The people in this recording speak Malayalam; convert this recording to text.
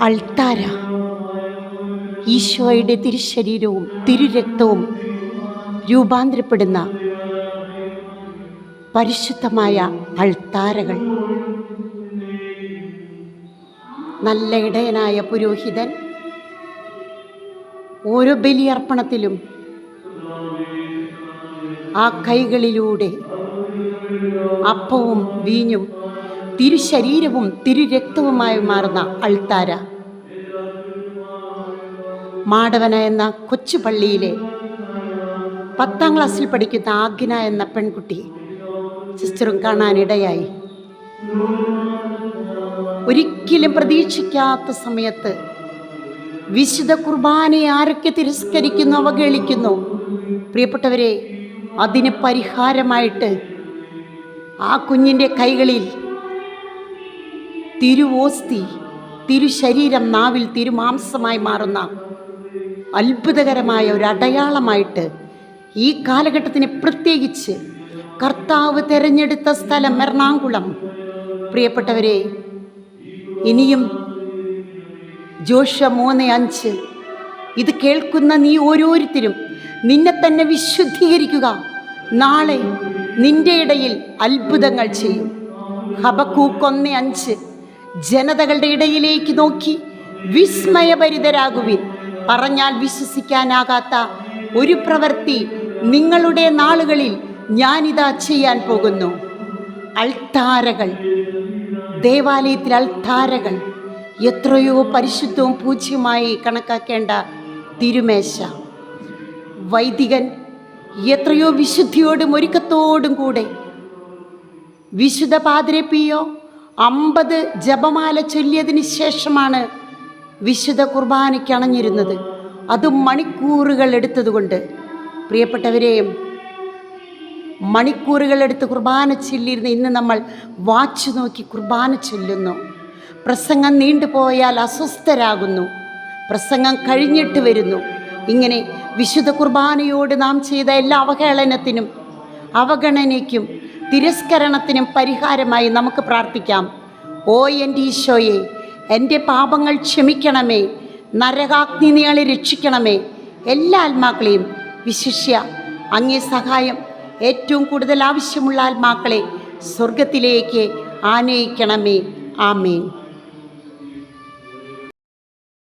അൾത്താര ഈശോയുടെ തിരുശരീരവും തിരുരക്തവും രൂപാന്തരപ്പെടുന്ന പരിശുദ്ധമായ അൾത്താരകൾ. നല്ല ഇടയനായ പുരോഹിതൻ ഓരോ ബലിയർപ്പണത്തിലും ആ കൈകളിലൂടെ അപ്പവും വീഞ്ഞും തിരുശരീരവും തിരുരക്തവുമായി മാറുന്ന അൾത്താര മാടവന എന്ന കൊച്ചു പള്ളിയിലെ 10ാം ക്ലാസ്സിൽ പഠിക്കുന്ന ആഗ്ന എന്ന പെൺകുട്ടി സിസ്റ്ററും കാണാനിടയായി. ഒരിക്കലും പ്രതീക്ഷിക്കാത്ത സമയത്ത് വിശുദ്ധ കുർബാനയെ ആരൊക്കെ തിരസ്കരിക്കുന്നു, അവഗണിക്കുന്നു, പ്രിയപ്പെട്ടവരെ, അതിന് പരിഹാരമായിട്ട് ആ കുഞ്ഞിൻ്റെ കൈകളിൽ തിരുവോസ്തി, തിരുശരീരം നാവിൽ തിരുമാംസമായി മാറുന്ന അത്ഭുതകരമായ ഒരു അടയാളമായിട്ട് ഈ കാലഘട്ടത്തിന് പ്രത്യേകിച്ച് കർത്താവ് തിരഞ്ഞെടുത്ത സ്ഥലം എറണാകുളം. പ്രിയപ്പെട്ടവരെ, ഇനിയും ജോഷുവ 3:5 ഇത് കേൾക്കുന്ന നീ ഓരോരുത്തരും നിന്നെ തന്നെ വിശുദ്ധീകരിക്കുക, നാളെ നിന്റെ ഇടയിൽ അത്ഭുതങ്ങൾ ചെയ്യും. ഹബക്കൂക്ക് 1:5 ജനതകളുടെ ഇടയിലേക്ക് നോക്കി വിസ്മയഭരിതരാകുവിൻ, പറഞ്ഞാൽ വിശ്വസിക്കാനാകാത്ത ഒരു പ്രവൃത്തി നിങ്ങളുടെ നാളുകളിൽ ഞാനിതാ ചെയ്യാൻ പോകുന്നു. അൾത്താരകൾ, ദേവാലയത്തിൽ അൾത്താരകൾ എത്രയോ പരിശുദ്ധവും പൂജ്യമായി കണക്കാക്കേണ്ട തിരുമേശ. വൈദികൻ എത്രയോ വിശുദ്ധിയോടും ഒരുക്കത്തോടും കൂടെ വിശുദ്ധ പാദ്രെ പിയോ 50 ജപമാല ചൊല്ലിയതിന് ശേഷമാണ് വിശുദ്ധ കുർബാനയ്ക്ക് അണഞ്ഞിരുന്നത്. അത് മണിക്കൂറുകൾ എടുത്തതുകൊണ്ട്, പ്രിയപ്പെട്ടവരെ, മണിക്കൂറുകൾ എടുത്ത് കുർബാന ചൊല്ലിയിരുന്ന ഇന്ന് നമ്മൾ വാച്ച് നോക്കി കുർബാന ചൊല്ലുന്നു. പ്രസംഗം നീണ്ടുപോയാൽ അസ്വസ്ഥരാകുന്നു, പ്രസംഗം കഴിഞ്ഞിട്ട് വരുന്നു. ഇങ്ങനെ വിശുദ്ധ കുർബാനയോട് നാം ചെയ്ത എല്ലാ അവഹേളനത്തിനും, അവഗണനയ്ക്കും, തിരസ്കരണത്തിനും പരിഹാരമായി നമുക്ക് പ്രാർത്ഥിക്കാം. ഓ എൻ്റെ ഈശോയെ, എൻ്റെ പാപങ്ങൾ ക്ഷമിക്കണമേ, നരകാഗ്നി നീളെ രക്ഷിക്കണമേ, എല്ലാ ആത്മാക്കളെയും, വിശിഷ്യ അങ്ങേ സഹായം ഏറ്റവും കൂടുതൽ ആവശ്യമുള്ള ആത്മാക്കളെ സ്വർഗത്തിലേക്ക് ആനയിക്കണമേ. ആമേൻ.